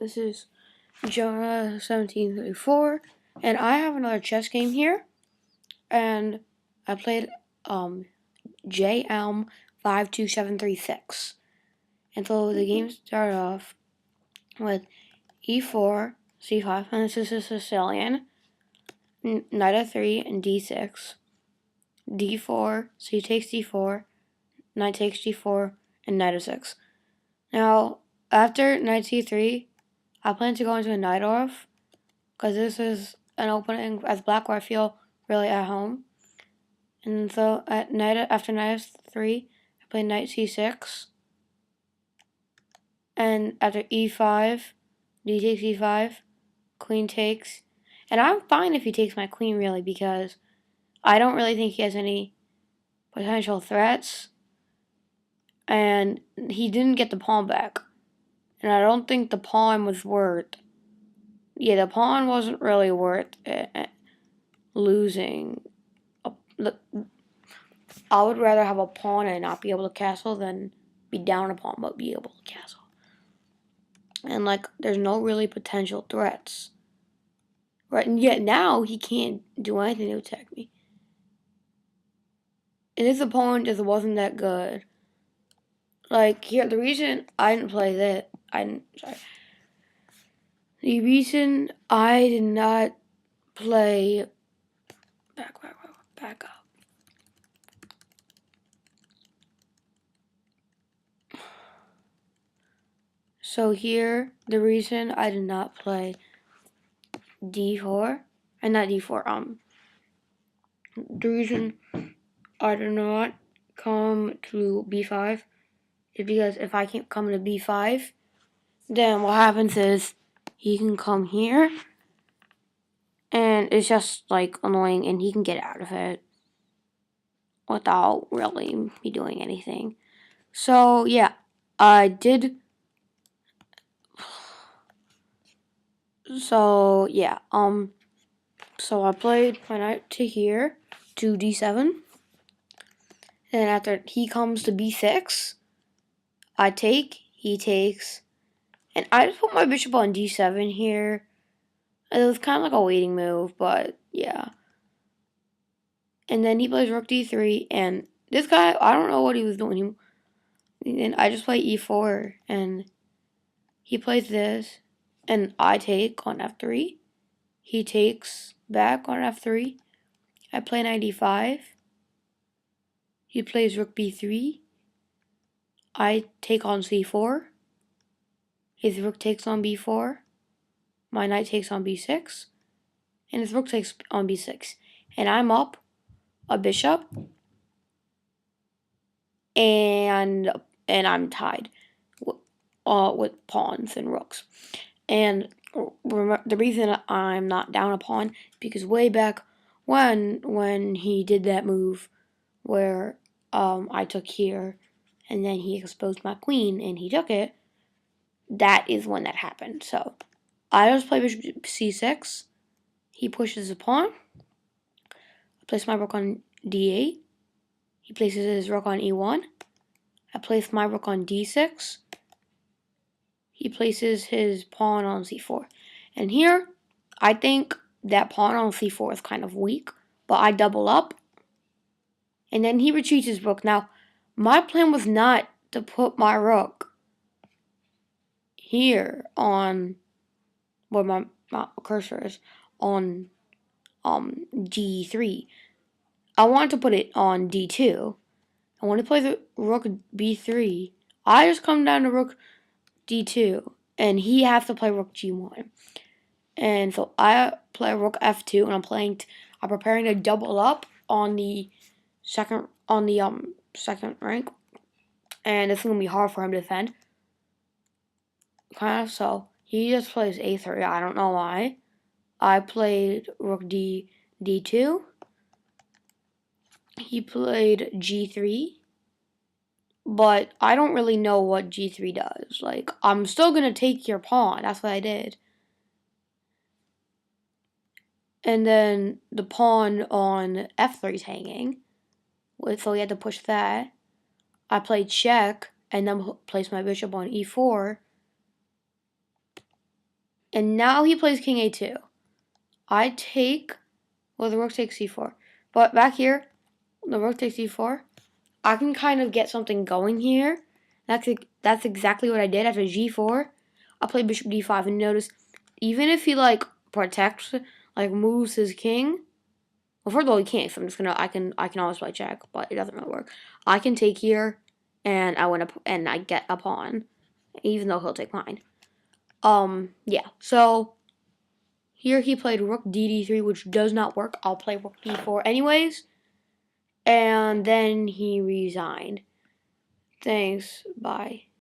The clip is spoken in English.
This is Jonah 1734, and I have another chess game here, and I played JM 52736. And so the game started off with E4, C5, and this is a Sicilian, knight f3 and D6, D4, so he takes D4, knight takes D4, and knight f6. Now, after knight C3, I plan to go into a Najdorf, because this is an opening as black where I feel really at home. And so after knight f3, I play knight c6. And after e5, d takes e5, queen takes. And I'm fine if he takes my queen, really, because I don't really think he has any potential threats. And he didn't get the pawn back. And I don't think the pawn was worth. Yeah, the pawn wasn't really worth losing. I would rather have a pawn and not be able to castle than be down a pawn but be able to castle. And there's no really potential threats. Right, and yet now he can't do anything to attack me. And his opponent just wasn't that good. Here, the reason I didn't play that, the reason I did not play, back up. So here, the reason I did not play D4, and not D4, the reason I did not come to B5 is because if I can't come to B5, then what happens is he can come here, and it's just annoying, and he can get out of it without really me doing anything. So yeah, I did. So yeah, so I played my knight to here to D7, and after he comes to B6, I take, he takes, and I just put my bishop on D7 here. It was kind of like a waiting move, but yeah. And then he plays rook D3, and this guy, I don't know what he was doing. And I just play E4, and he plays this, and I take on F3. He takes back on F3. I play knight E5. He plays rook B3. I take on C4. His rook takes on B4. My knight takes on B6. And his rook takes on B6. And I'm up a bishop. And I'm tied with pawns and rooks. And the reason I'm not down a pawn is because way back when he did that move where I took here and then he exposed my queen and he took it, that is when that happened. So I just play bishop c6. He pushes a pawn. I place my rook on d8. He places his rook on e1. I place my rook on d6. He places his pawn on c4. And here, I think that pawn on c4 is kind of weak, but I double up. And then he retreats his rook. Now, my plan was not to put my rook here on where my cursor is, on g3. I want to put it on d2. I want to play the rook b3. I just come down to rook d2, and he has to play rook g1. And so I play rook f2, and I'm preparing to double up on the second rank, and it's gonna be hard for him to defend. Kind of. So he just plays a3. I don't know why. I played rook d2. He played g3. But I don't really know what g3 does. I'm still gonna take your pawn. That's what I did. And then the pawn on f3 is hanging, so we had to push that. I played check, and then placed my bishop on e4. And now he plays king a2. I take, well, the rook takes c4. But back here, the rook takes c4. I can kind of get something going here. That's exactly what I did after g4. I played bishop d5, and notice, even if he like protects, like moves his king. Well, first of all, he can't. So I'm just gonna. I can always play check, but it doesn't really work. I can take here, and I win up, and I get a pawn, even though he'll take mine. Yeah. So here he played rook d3, which does not work. I'll play rook d4 anyways, and then he resigned. Thanks. Bye.